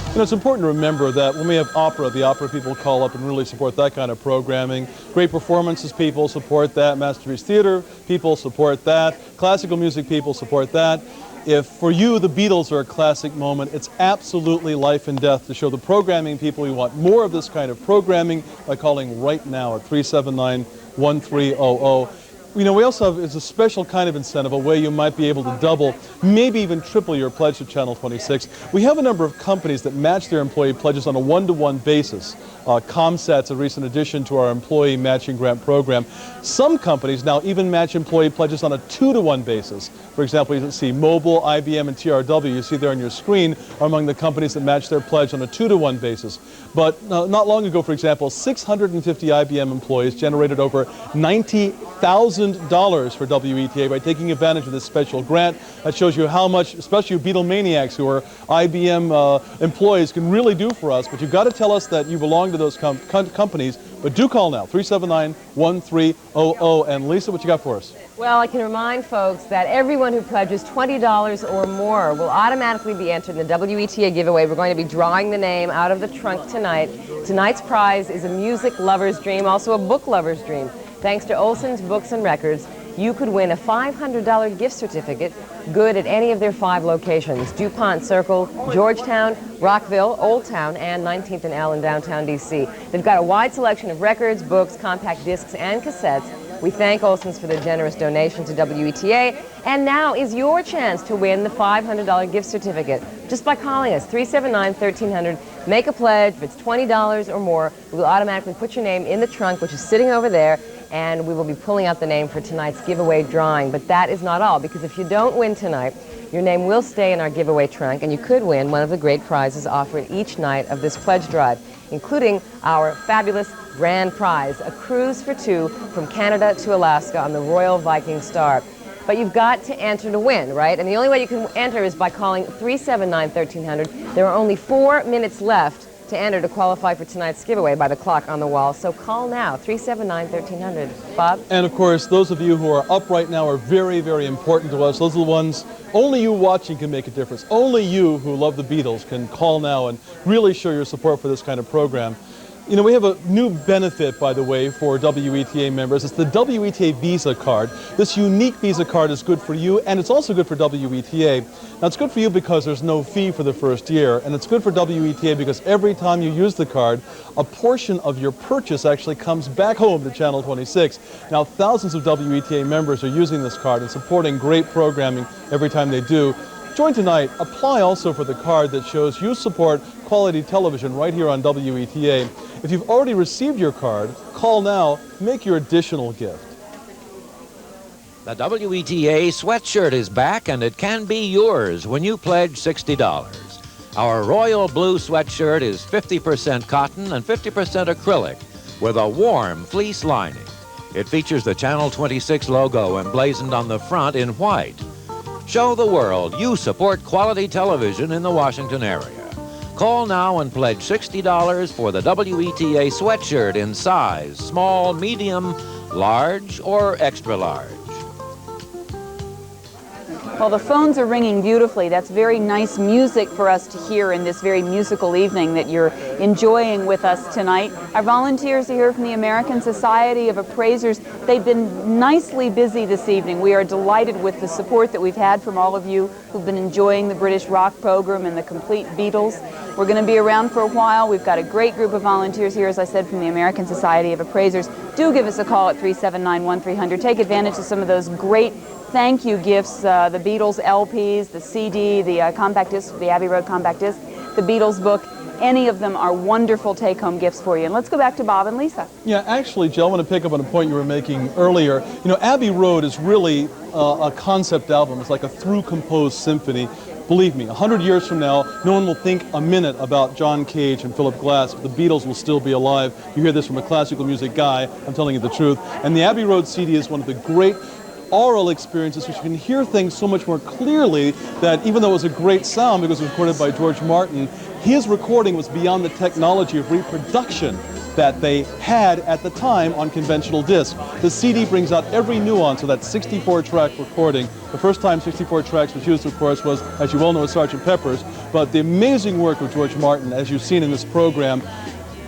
You know, it's important to remember that when we have opera, the opera people call up and really support that kind of programming. Great performances people support that. Masterpiece Theater people support that. Classical music people support that. If for you the Beatles are a classic moment, it's absolutely life and death to show the programming people we want more of this kind of programming by calling right now at 379-1300. You know, we also have a special kind of incentive, a way you might be able to double, maybe even triple your pledge to Channel 26. We have a number of companies that match their employee pledges on a one-to-one basis. ComSat's a recent addition to our employee matching grant program. Some companies now even match employee pledges on a 2-to-1 basis. For example, you can see Mobile, IBM, and TRW, you see there on your screen, are among the companies that match their pledge on a 2-to-1 basis. But not long ago, for example, 650 IBM employees generated over 90,000 $1,000 for WETA by taking advantage of this special grant. That shows you how much, especially you Beatlemaniacs who are IBM employees, can really do for us. But you've got to tell us that you belong to those companies. But do call now, 379-1300. And Lisa, what you got for us? Well, I can remind folks that everyone who pledges $20 or more will automatically be entered in the WETA giveaway. We're going to be drawing the name out of the trunk tonight. Tonight's prize is a music lover's dream, also a book lover's dream. Thanks to Olson's Books and Records, you could win a $500 gift certificate, good at any of their 5 locations: DuPont Circle, Georgetown, Rockville, Old Town, and 19th and L in downtown D.C. They've got a wide selection of records, books, compact discs, and cassettes. We thank Olson's for their generous donation to WETA, and now is your chance to win the $500 gift certificate just by calling us, 379-1300. Make a pledge. If it's $20 or more, we will automatically put your name in the trunk, which is sitting over there, and we will be pulling out the name for tonight's giveaway drawing. But that is not all, because if you don't win tonight, your name will stay in our giveaway trunk, and you could win one of the great prizes offered each night of this pledge drive, including our fabulous grand prize, a cruise for 2 from Canada to Alaska on the Royal Viking Star. But you've got to enter to win, right? And the only way you can enter is by calling 379-1300. There are only 4 minutes left to enter to qualify for tonight's giveaway by the clock on the wall. So call now, 379-1300. Bob? And of course, those of you who are up right now are very, very important to us. Those are the ones, only you watching can make a difference. Only you who love the Beatles can call now and really show your support for this kind of program. You know, we have a new benefit, by the way, for WETA members. It's the WETA Visa card. This unique Visa card is good for you, and it's also good for WETA. Now, it's good for you because there's no fee for the first year, and it's good for WETA because every time you use the card, a portion of your purchase actually comes back home to Channel 26. Now, thousands of WETA members are using this card and supporting great programming every time they do. Join tonight. Apply also for the card that shows you support quality television right here on WETA. If you've already received your card, call now, make your additional gift. The WETA sweatshirt is back, and it can be yours when you pledge $60. Our royal blue sweatshirt is 50% cotton and 50% acrylic with a warm fleece lining. It features the Channel 26 logo emblazoned on the front in white. Show the world you support quality television in the Washington area. Call now and pledge $60 for the WETA sweatshirt in size small, medium, large, or extra large. Well, the phones are ringing beautifully. That's very nice music for us to hear in this very musical evening that you're enjoying with us tonight. Our volunteers are here from the American Society of Appraisers. They've been nicely busy this evening. We are delighted with the support that we've had from all of you who've been enjoying the British rock program and the Compleat Beatles. We're going to be around for a while. We've got a great group of volunteers here, as I said, from the American Society of Appraisers. Do give us a call at 379-1300. Take advantage of some of those great thank you gifts, the Beatles LPs, the CD, the compact disc, the Abbey Road compact disc, the Beatles book. Any of them are wonderful take-home gifts for you. And let's go back to Bob and Lisa. Yeah, actually, Jill, I want to pick up on a point you were making earlier. You know, Abbey Road is really a concept album. It's like a through-composed symphony. Believe me, 100 years from now, no one will think a minute about John Cage and Philip Glass. The Beatles will still be alive. You hear this from a classical music guy. I'm telling you the truth. And the Abbey Road CD is one of the great oral experiences, which you can hear things so much more clearly that even though it was a great sound because it was recorded by George Martin, his recording was beyond the technology of reproduction that they had at the time on conventional disc. The CD brings out every nuance of that 64-track recording. The first time 64 tracks was used, of course, was, as you well know, Sgt. Pepper's, but the amazing work of George Martin, as you've seen in this program,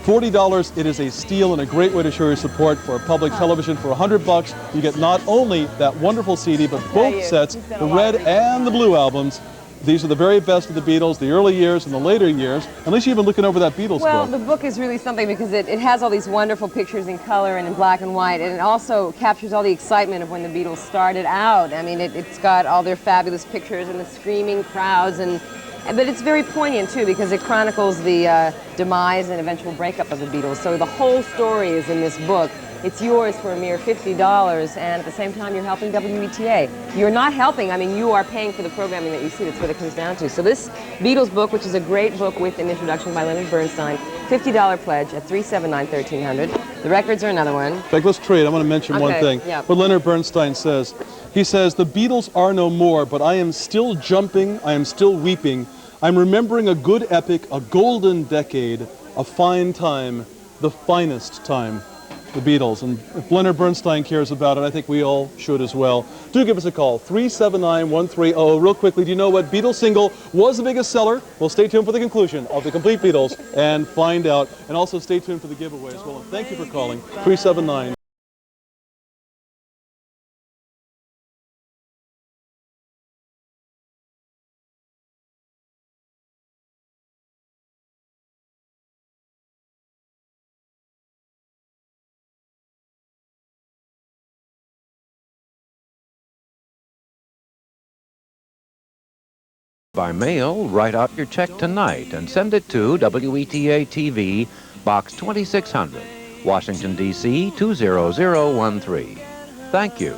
$40, it is a steal and a great way to show your support for public television. For $100, you get not only that wonderful CD, but both sets, the red and the blue albums. These are the very best of the Beatles, the early years and the later years. At least you've been looking over that Beatles book. Well, book. The book is really something because it has all these wonderful pictures in color and in black and white, and it also captures all the excitement of when the Beatles started out. I mean, it's got all their fabulous pictures and the screaming crowds, but it's very poignant, too, because it chronicles the demise and eventual breakup of the Beatles. So the whole story is in this book. It's yours for a mere $50, and at the same time, you're helping WETA. You're not helping, I mean, you are paying for the programming that you see. That's what it comes down to. So this Beatles book, which is a great book with an introduction by Leonard Bernstein, $50 pledge at 379-1300. The records are another one. In fact, let's trade. I want to mention one thing. Yeah. What Leonard Bernstein says. He says, the Beatles are no more, but I am still jumping, I am still weeping. I'm remembering a good epic, a golden decade, a fine time, the finest time. The Beatles. And if Leonard Bernstein cares about it, I think we all should as well. Do give us a call, 379-1300. Real quickly, do you know what Beatles single was the biggest seller? Well, stay tuned for the conclusion of the Complete Beatles and find out. And also stay tuned for the giveaway as well. And thank you for calling, 379. By mail, write out your check tonight and send it to WETA-TV, Box 2600, Washington, D.C. 20013. Thank you.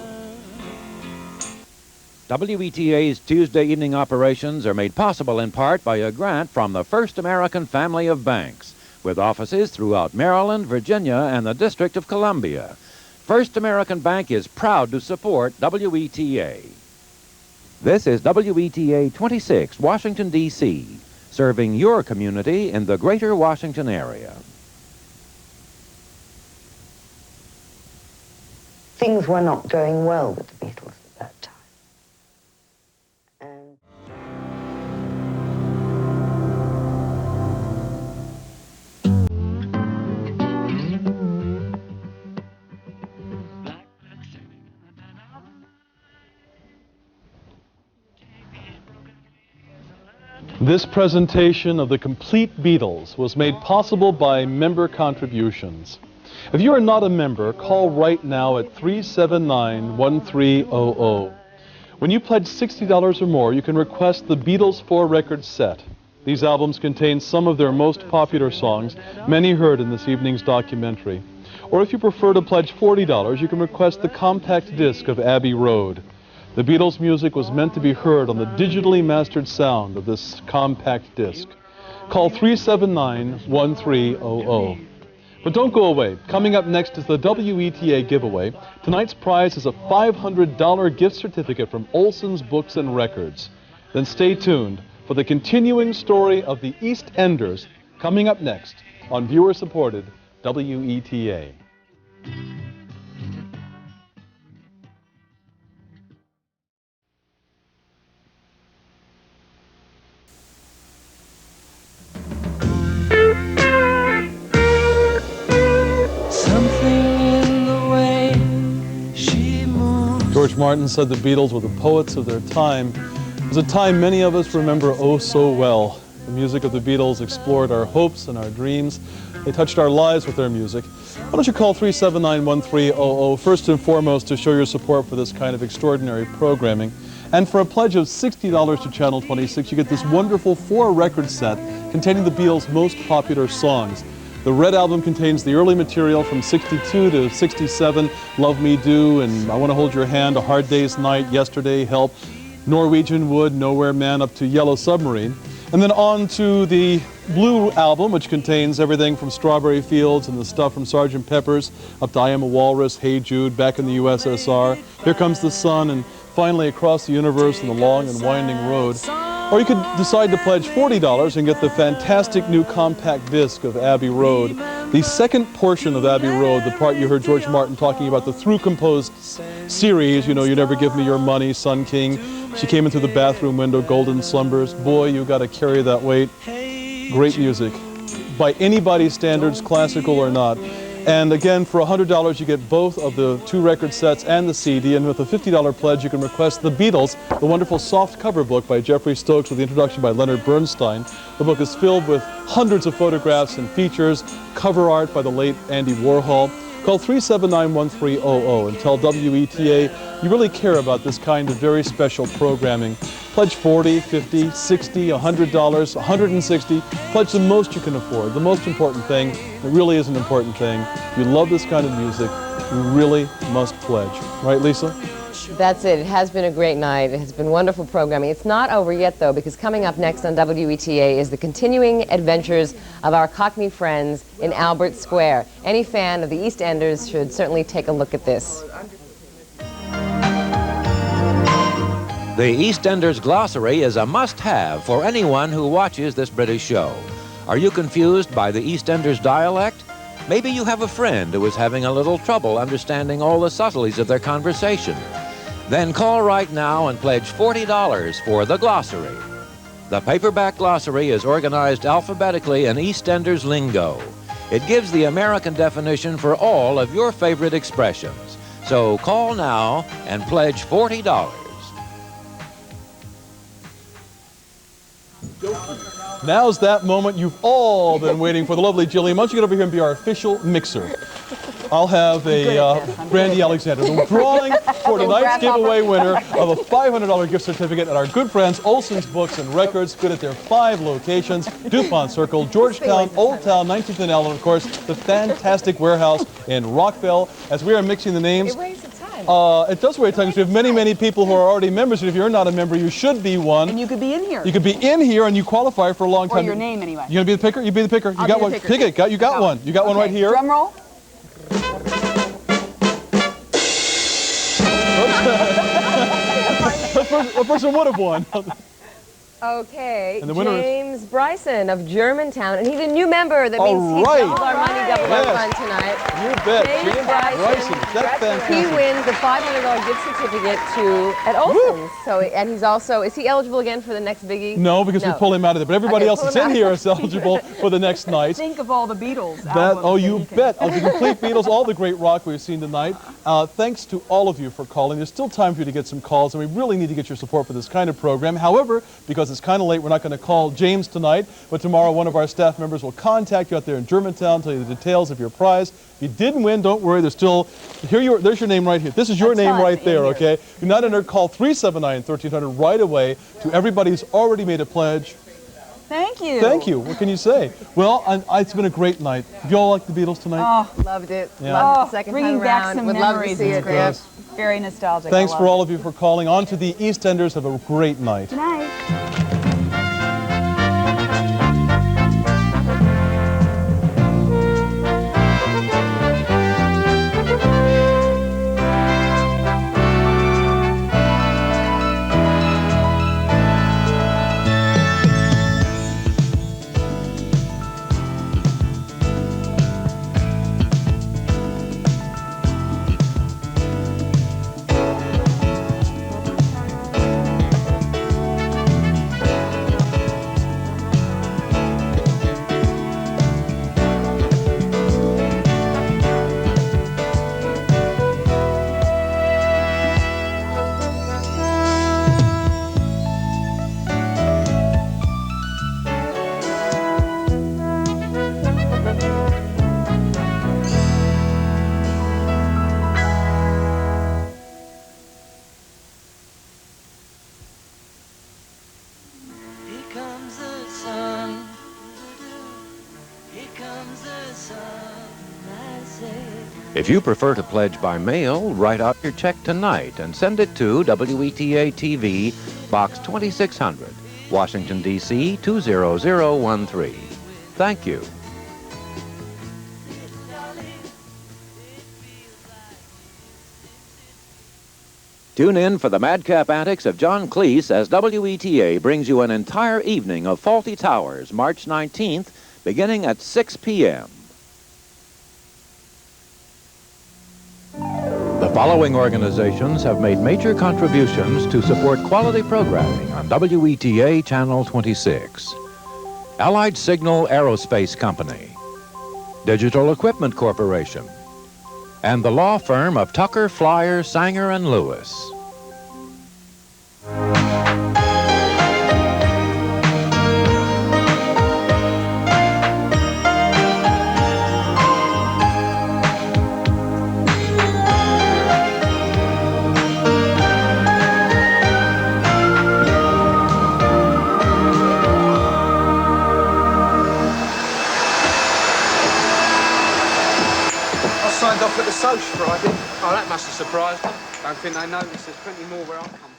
WETA's Tuesday evening operations are made possible in part by a grant from the First American family of banks, with offices throughout Maryland, Virginia, and the District of Columbia. First American Bank is proud to support WETA. This is WETA 26, Washington, D.C., serving your community in the greater Washington area. Things were not going well with the Beatles at that time. And This presentation of the Complete Beatles was made possible by member contributions. If you are not a member, call right now at 379-1300. When you pledge $60 or more, you can request the Beatles 4-record set. These albums contain some of their most popular songs, many heard in this evening's documentary. Or if you prefer to pledge $40, you can request the compact disc of Abbey Road. The Beatles' music was meant to be heard on the digitally mastered sound of this compact disc. Call 379-1300. But don't go away. Coming up next is the WETA giveaway. Tonight's prize is a $500 gift certificate from Olson's Books and Records. Then stay tuned for the continuing story of the EastEnders, coming up next on viewer-supported WETA. George Martin said the Beatles were the poets of their time. It was a time many of us remember oh so well. The music of the Beatles explored our hopes and our dreams. They touched our lives with their music. Why don't you call 379-1300 first and foremost to show your support for this kind of extraordinary programming. And for a pledge of $60 to Channel 26, you get this wonderful 4-record set containing the Beatles' most popular songs. The Red Album contains the early material from 62 to 67, Love Me Do, and I Want to Hold Your Hand, A Hard Day's Night, Yesterday, Help, Norwegian Wood, Nowhere Man, up to Yellow Submarine. And then on to the Blue Album, which contains everything from Strawberry Fields and the stuff from Sgt. Pepper's, up to I Am a Walrus, Hey Jude, Back in the USSR, Here Comes the Sun, and finally Across the Universe and the Long and Winding Road. Or you could decide to pledge $40 and get the fantastic new compact disc of Abbey Road. The second portion of Abbey Road, the part you heard George Martin talking about, the through-composed series, you know, You Never Give Me Your Money, Sun King, She Came In Through the Bathroom Window, Golden Slumbers. Boy, you got to carry that weight. Great music. By anybody's standards, classical or not. And again, for $100, you get both of the 2-record sets and the CD, and with a $50 pledge, you can request The Beatles, the wonderful soft cover book by Jeffrey Stokes with the introduction by Leonard Bernstein. The book is filled with hundreds of photographs and features, cover art by the late Andy Warhol. Call 379-1300 and tell WETA you really care about this kind of very special programming. Pledge $40, $50, $60, $100, $160. Pledge the most you can afford. The most important thing, it really is an important thing. If you love this kind of music, you really must pledge. Right, Lisa? much. That's it. It has been a great night. It has been wonderful programming. It's not over yet, though, because coming up next on WETA is the continuing adventures of our Cockney friends in Albert Square. Any fan of the EastEnders should certainly take a look at this. The EastEnders glossary is a must-have for anyone who watches this British show. Are you confused by the EastEnders dialect? Maybe you have a friend who is having a little trouble understanding all the subtleties of their conversation. Then call right now and pledge $40 for the glossary. The paperback glossary is organized alphabetically in EastEnders lingo. It gives the American definition for all of your favorite expressions. So call now and pledge $40. Now's that moment you've all been waiting for. The lovely Jillian, why don't you get over here and be our official mixer? I'll have a Brandy Alexander. The drawing for tonight's giveaway winner of a $500 gift certificate at our good friends Olson's Books and Records, good at their 5 locations: DuPont Circle, Georgetown, Old Town, 19th and L, and of course the fantastic warehouse in Rockville. As we are mixing the names, It wastes time. it does wait time because we have many, many people who are already members, and if you're not a member, you should be one. And you could be in here. You could be in here and you qualify for a long time. Or your name, anyway. You gonna be the picker? You be the picker. You got one. Pick it. You got one. You got one right here. Drum roll. What person would have won? Okay, And the winner is- James Bryson of Germantown, and he's a new member. That means he's right. doubled our money, doubled our Yes. fun tonight. You bet. James Bryson. That's fantastic. He wins the $500 gift certificate at Olson's. So, and he's also, is he eligible again for the next biggie? No, because we pull him out of it. But everybody Okay, else pull that's him in out. here is eligible for the next night. Think of all the Beatles That, albums oh, that you can- bet. Of the Compleat Beatles, all the great rock we've seen tonight. Thanks to all of you for calling. There's still time for you to get some calls, and we really need to get your support for this kind of program. However, because it's kind of late, we're not going to call James tonight, but tomorrow one of our staff members will contact you out there in Germantown, tell you the details of your prize. If you didn't win, don't worry. There's still, there's your name right here. This is your name right there, okay? If you're not entered, call 379-1300 right away. To everybody who's already made a pledge, Thank you. thank you. What can you say? Well, it's been a great night. Have you all liked the Beatles tonight? Oh, Loved it. Yeah. Loved it the second bringing time back around. some Would love to memories. see It's it. Yeah. very nostalgic. Thanks I for love all of you for calling. On to the EastEnders. Have a great night. Good night. If you prefer to pledge by mail, write out your check tonight and send it to WETA-TV, Box 2600, Washington, D.C. 20013. Thank you. Tune in for the madcap antics of John Cleese as WETA brings you an entire evening of Fawlty Towers, March 19th, beginning at 6 p.m. The following organizations have made major contributions to support quality programming on WETA Channel 26. Allied Signal Aerospace Company, Digital Equipment Corporation, and the law firm of Tucker, Flyer, Sanger, and Lewis. Signed off at the social Friday. Oh, that must have surprised them. Don't think they notice. There's plenty more where I come from.